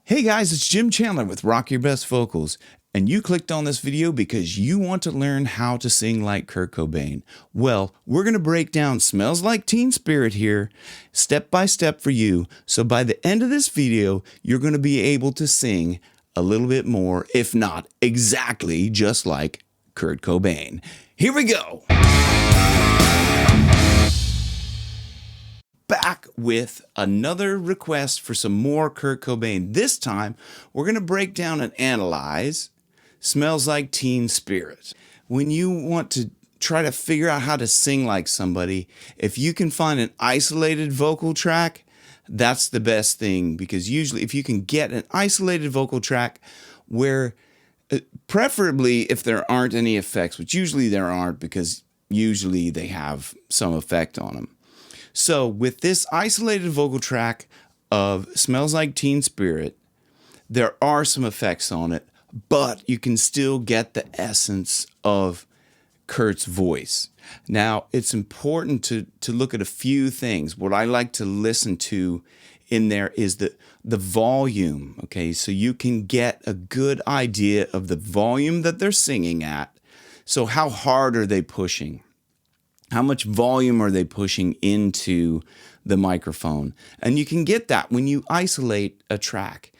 Hey guys, it's Jim Chandler with Rock Your Best Vocals, and you clicked on this video because you want to learn how to sing like Kurt Cobain. Well, we're going to break down Smells Like Teen Spirit here, step by step for you, so by the end of this video, you're going to be able to sing a little bit more, if not exactly just like Kurt Cobain. Here we go! Back with another request for some more Kurt Cobain. This time, we're going to break down and analyze Smells Like Teen Spirit. When you want to try to figure out how to sing like somebody, if you can find an isolated vocal track, that's the best thing, because usually if you can get an isolated vocal track where, preferably if there aren't any effects, which usually there aren't because usually they have some effect on them. So with this isolated vocal track of Smells Like Teen Spirit, there are some effects on it, but you can still get the essence of Kurt's voice. Now, it's important to look at a few things. What I like to listen to in there is the volume, okay? So you can get a good idea of the volume that they're singing at. So how hard are they pushing? How much volume are they pushing into the microphone? And you can get that when you isolate a track.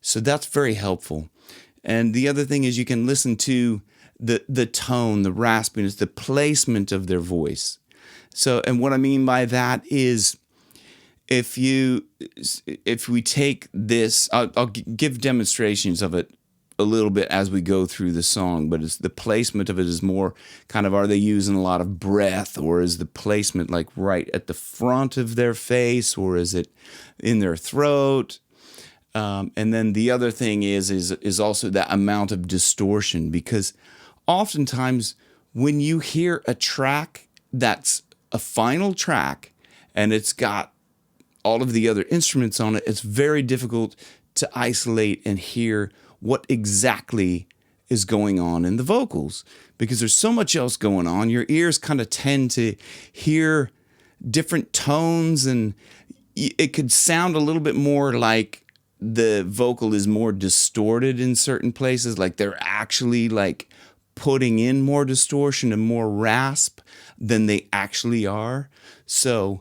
So that's very helpful. And the other thing is you can listen to the tone, the raspiness, the placement of their voice. So, and what I mean by that is if we take this, I'll give demonstrations of it a little bit as we go through the song, but it's the placement of it is more kind of, are they using a lot of breath, or is the placement like right at the front of their face, or is it in their throat? And then the other thing is also that amount of distortion, because oftentimes when you hear a track that's a final track and it's got all of the other instruments on it, it's very difficult to isolate and hear what exactly is going on in the vocals, because there's so much else going on. Your ears kind of tend to hear different tones, and it could sound a little bit more like the vocal is more distorted in certain places, like they're actually like putting in more distortion and more rasp than they actually are. So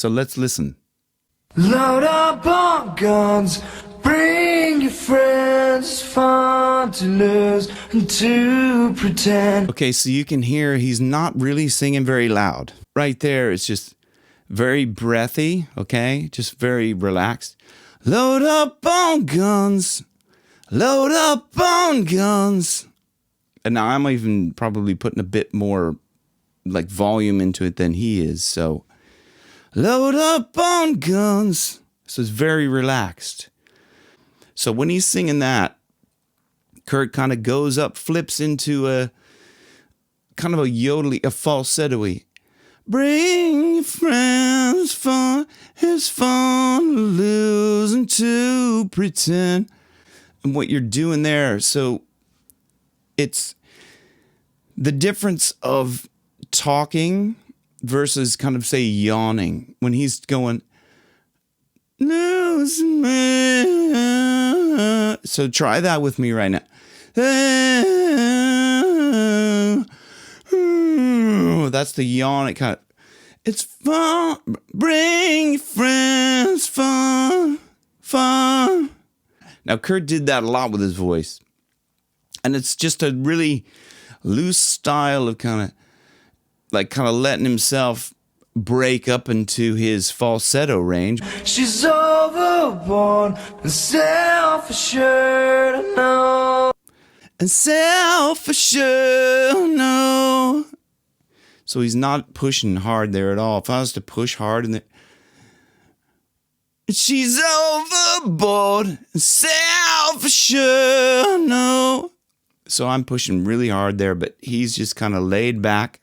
let's listen. Load up on guns, bring your friends, it's fun to lose and to pretend. Okay, so you can hear he's not really singing very loud. Right there, it's just very breathy, okay? Just very relaxed. Load up on guns, load up on guns. And now I'm even probably putting a bit more like volume into it than he is, so load up on guns. So it's very relaxed. So when he's singing that, Kurt kind of goes up, flips into a kind of a yodely, a falsetto-y. Bring your friends, fun, it's fun to lose and to pretend. And what you're doing there, so it's the difference of talking versus kind of say yawning. When he's going, lose me. So try that with me right now. That's the yawn. It kind of, it's fun. Bring your friends, fun, fun. Now Kurt did that a lot with his voice, and it's just a really loose style of kind of letting himself break up into his falsetto range. She's overboard and self-assured, I know. And self-assured, no. So he's not pushing hard there at all. If I was to push hard in there, she's overboard and self-assured, no. So I'm pushing really hard there, but he's just kind of laid back.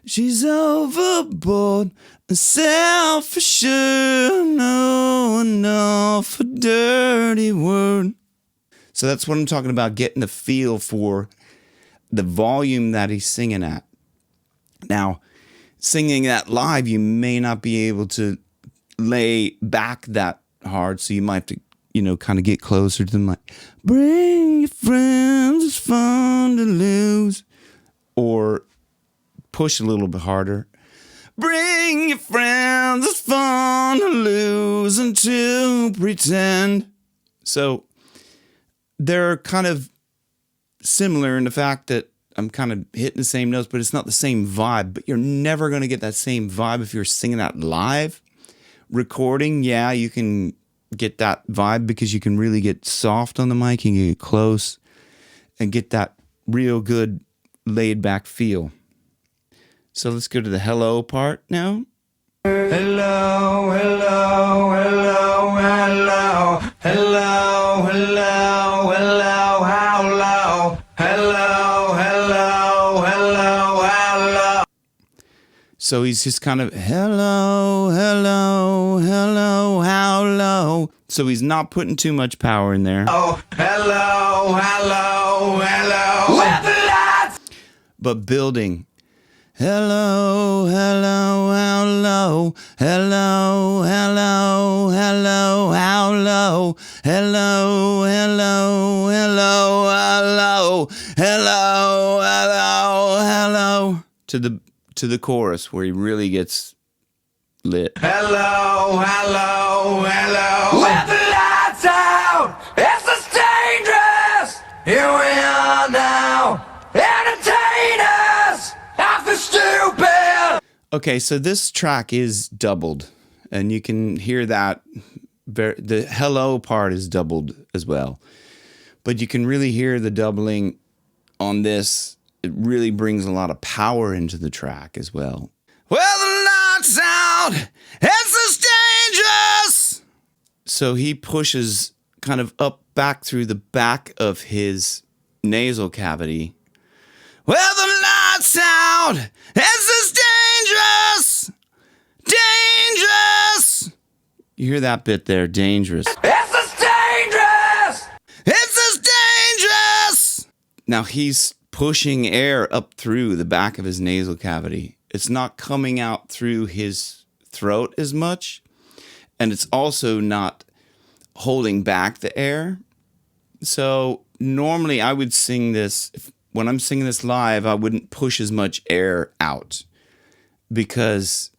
She's overboard and self-assured, no, enough a dirty word. So that's what I'm talking about, getting a feel for the volume that he's singing at. Now, singing that live, you may not be able to lay back that hard, so you might have to kind of get closer to the mic. Bring your friends, it's fun to lose. Or push a little bit harder. Bring your friends, it's fun to lose and to pretend. So they're kind of similar in the fact that I'm kind of hitting the same notes, but it's not the same vibe. But you're never going to get that same vibe if you're singing that live. Recording, yeah, you can get that vibe because you can really get soft on the mic. You can get close and get that real good laid back feel. So let's go to the hello part now. Hello, hello, hello, hello, hello, hello, hello, how low? Hello, hello, hello, hello. So he's just kind of hello, hello, hello, how low. So he's not putting too much power in there. Oh, hello, hello, hello. With the lights. But building. Hello, hello, how low? Hello, hello, hello, how low? Hello, hello, hello, hello, hello, hello, hello. To the chorus where he really gets lit. Hello, hello, hello. With the lights out, it's just dangerous. Here we are now, entertain us. I feel stupid. Okay, so this track is doubled, and you can hear that. The hello part is doubled as well, but you can really hear the doubling on this. It really brings a lot of power into the track as well. Well, the lights out, it's just dangerous. So he pushes kind of up back through the back of his nasal cavity. Well, the lights out, it's just dangerous, dangerous. You hear that bit there, dangerous. It's just dangerous. It's just dangerous. Now he's pushing air up through the back of his nasal cavity. It's not coming out through his throat as much, and it's also not holding back the air. So normally I would sing this, when I'm singing this live, I wouldn't push as much air out, because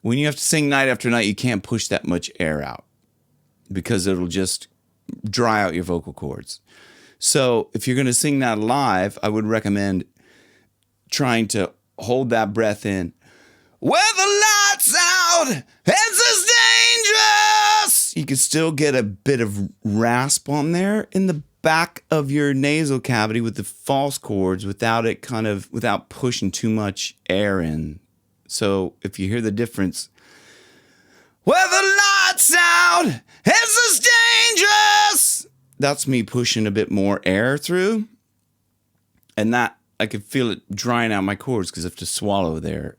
when you have to sing night after night, you can't push that much air out because it'll just dry out your vocal cords. So if you're going to sing that live, I would recommend trying to hold that breath in. Where the lights out, it's just dangerous. You can still get a bit of rasp on there in the back of your nasal cavity with the false chords without pushing too much air in. So if you hear the difference, where the lights out, it's just dangerous. That's me pushing a bit more air through, and that I could feel it drying out my cords because I have to swallow there.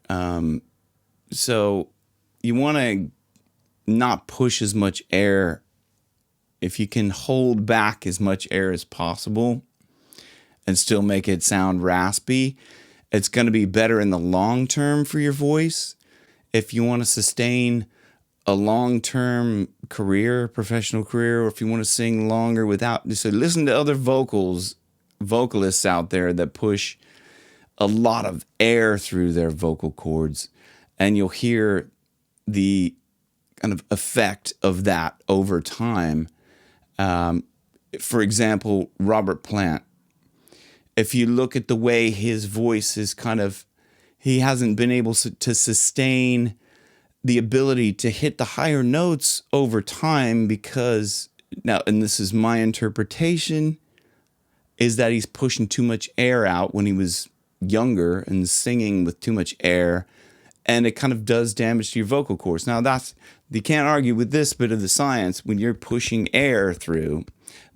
So you want to not push as much air. If you can hold back as much air as possible and still make it sound raspy, it's going to be better in the long term for your voice. If you want to sustain a long-term career, professional career, or if you want to sing longer without, so listen to other vocalists out there that push a lot of air through their vocal cords, and you'll hear the kind of effect of that over time. For example, Robert Plant. If you look at the way his voice is he hasn't been able to sustain the ability to hit the higher notes over time because now, and this is my interpretation, is that he's pushing too much air out when he was younger and singing with too much air, and it kind of does damage to your vocal cords. Now you can't argue with this bit of the science. When you're pushing air through,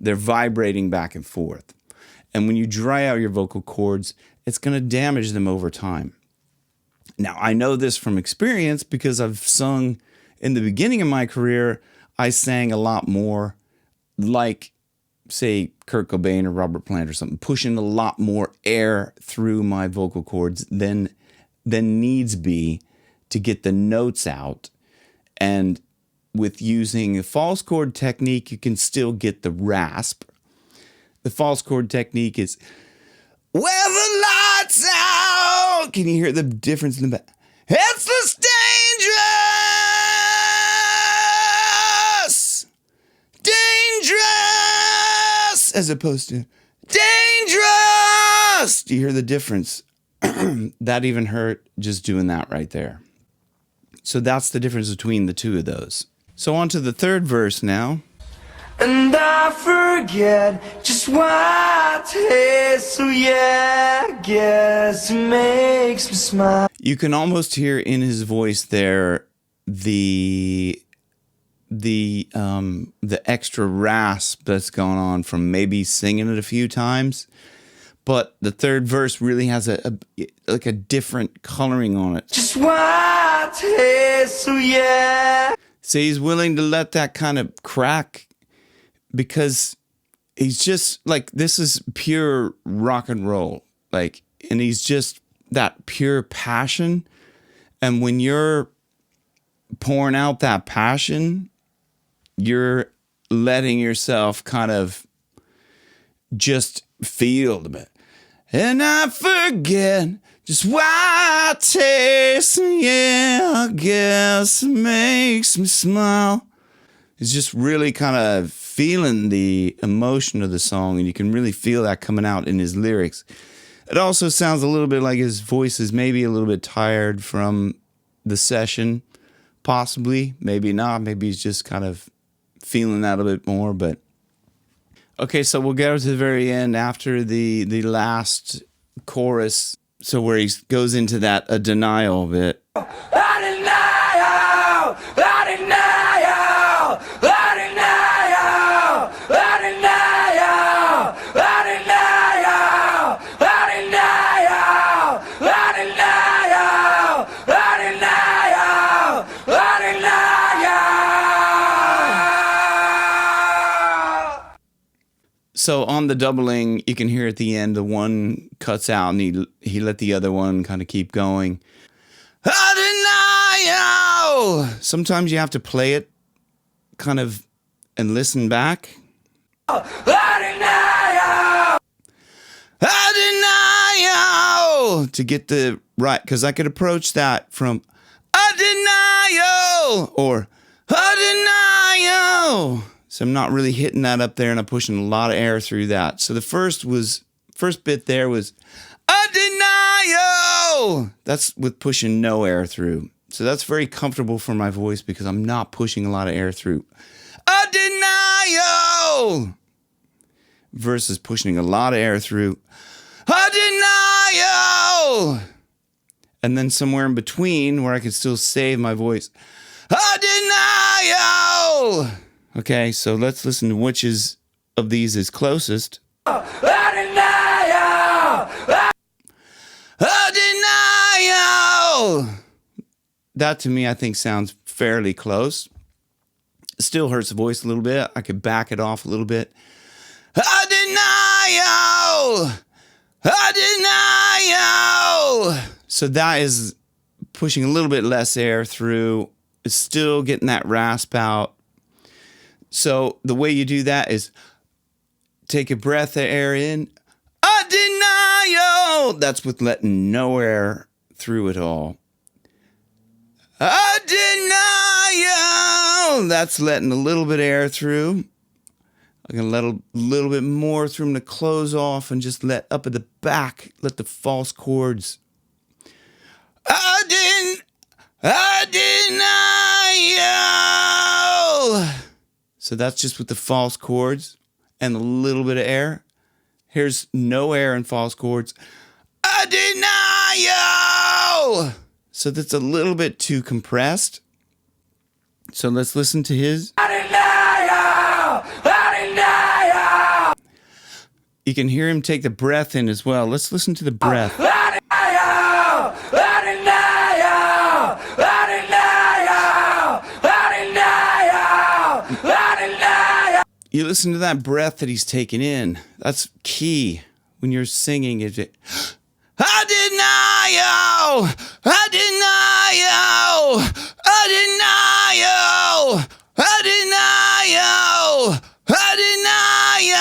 they're vibrating back and forth. And when you dry out your vocal cords, it's going to damage them over time. Now, I know this from experience because I've sung in the beginning of my career. I sang a lot more like, say, Kurt Cobain or Robert Plant or something, pushing a lot more air through my vocal cords than needs be to get the notes out. And with using a false chord technique, you can still get the rasp. The false chord technique is, well, the lights out. Can you hear the difference in the back? It's less dangerous. Dangerous. As opposed to dangerous. Do you hear the difference? That even hurt just doing that right there. So that's the difference between the two of those. So on to the third verse now. And I forget just what it is, so yeah, I guess it makes me smile. You can almost hear in his voice there the extra rasp that's going on from maybe singing it a few times. But the third verse really has a different coloring on it. Just what it is, so yeah. So he's willing to let that kind of crack because he's just like, this is pure rock and roll. Like, and he's just that pure passion. And when you're pouring out that passion, you're letting yourself kind of just feel the bit. And I forget just why I taste, yeah, I guess it makes me smile. It's just really kind of feeling the emotion of the song, and you can really feel that coming out in his lyrics. It also sounds a little bit like his voice is maybe a little bit tired from the session, possibly, maybe not. Maybe he's just kind of feeling that a bit more, but okay, so we'll get to the very end after the last chorus, so where he goes into that denial bit. I deny you, I deny you, I deny you, I deny you, I deny you, I deny you, I deny you, I deny you, I deny you. So on the doubling, you can hear at the end the one cuts out and he let the other one kind of keep going. I deny you. Sometimes you have to play it kind of and listen back. I deny you. I deny you to get the right, because I could approach that from I deny you or I deny you. So I'm not really hitting that up there, and I'm pushing a lot of air through that. So the first bit there was I deny you. That's with pushing no air through. So that's very comfortable for my voice because I'm not pushing a lot of air through. I deny you versus pushing a lot of air through. I deny you. And then somewhere in between where I can still save my voice. I deny you. Okay, so let's listen to which of these is closest. I deny you. I deny you. That to me, I think, sounds fairly close. It still hurts the voice a little bit. I could back it off a little bit. I deny you. I deny you. So that is pushing a little bit less air through. It's still getting that rasp out. So the way you do that is take a breath of air in. I deny you. That's with letting no air through at all. I deny you. That's letting a little bit of air through. I'm going to let a little bit more through them to close off and just let up at the back, let the false chords. I deny you. So that's just with the false chords and a little bit of air. Here's no air in false chords. I deny you. So that's a little bit too compressed. So let's listen to his. I deny you. I deny you. You can hear him take the breath in as well. Let's listen to the breath. I deny you. I deny you. I deny you. I deny you. I deny you. You listen to that breath that he's taking in. That's key when you're singing. I deny you. I deny you. I deny you. I deny you. I deny you.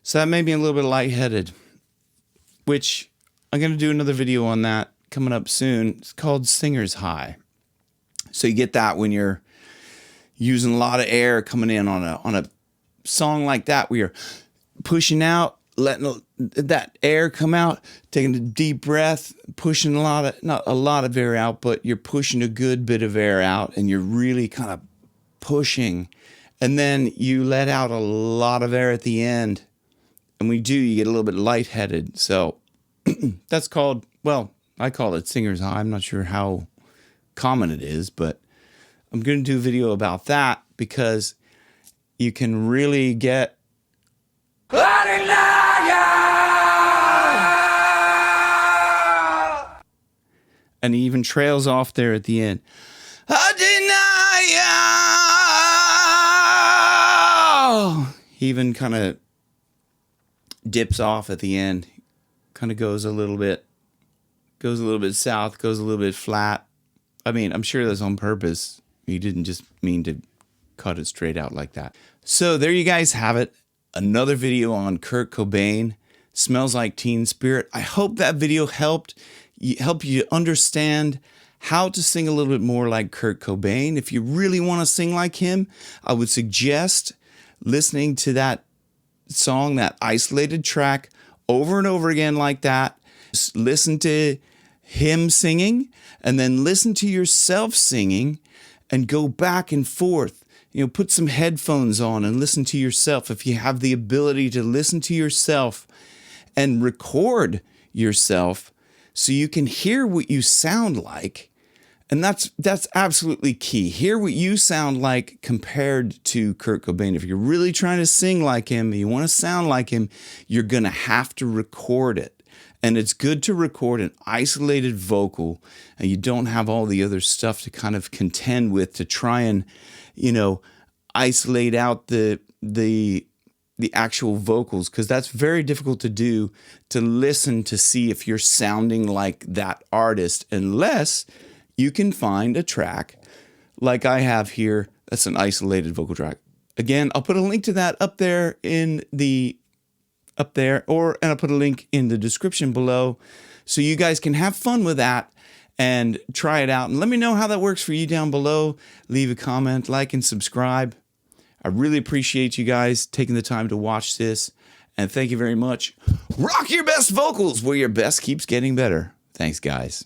So that made me a little bit lightheaded, which I'm going to do another video on that coming up soon. It's called Singer's High. So you get that when you're using a lot of air coming in on a song like that, where you're pushing out, letting that air come out, taking a deep breath, pushing not a lot of air out, but you're pushing a good bit of air out, and you're really kind of pushing. And then you let out a lot of air at the end. And you get a little bit lightheaded. So that's called, well, I call it Singer's High. I'm not sure how common it is, but I'm going to do a video about that because you can really get. And he even trails off there at the end. I deny you. He even kind of dips off at the end, kind of goes a little bit south, goes a little bit flat. I mean, I'm sure that's on purpose. He didn't just mean to cut it straight out like that. So there you guys have it. Another video on Kurt Cobain, Smells Like Teen Spirit. I hope that video helped you understand how to sing a little bit more like Kurt Cobain. If you really want to sing like him, I would suggest listening to that song, that isolated track, over and over again like that. Just listen to him singing and then listen to yourself singing and go back and forth. Put some headphones on and listen to yourself. If you have the ability to listen to yourself and record yourself so you can hear what you sound like. And that's absolutely key. Hear what you sound like compared to Kurt Cobain. If you're really trying to sing like him, and you want to sound like him, you're going to have to record it. And it's good to record an isolated vocal, and you don't have all the other stuff to kind of contend with to try and, isolate out the actual vocals, because that's very difficult to do, to listen to see if you're sounding like that artist, unless you can find a track like I have here that's an isolated vocal track. Again, I'll put a link to that up there, and I'll put a link in the description below so you guys can have fun with that and try it out. And let me know how that works for you down below. Leave a comment, like, and subscribe. I really appreciate you guys taking the time to watch this. And thank you very much. Rock your best vocals where your best keeps getting better. Thanks, guys.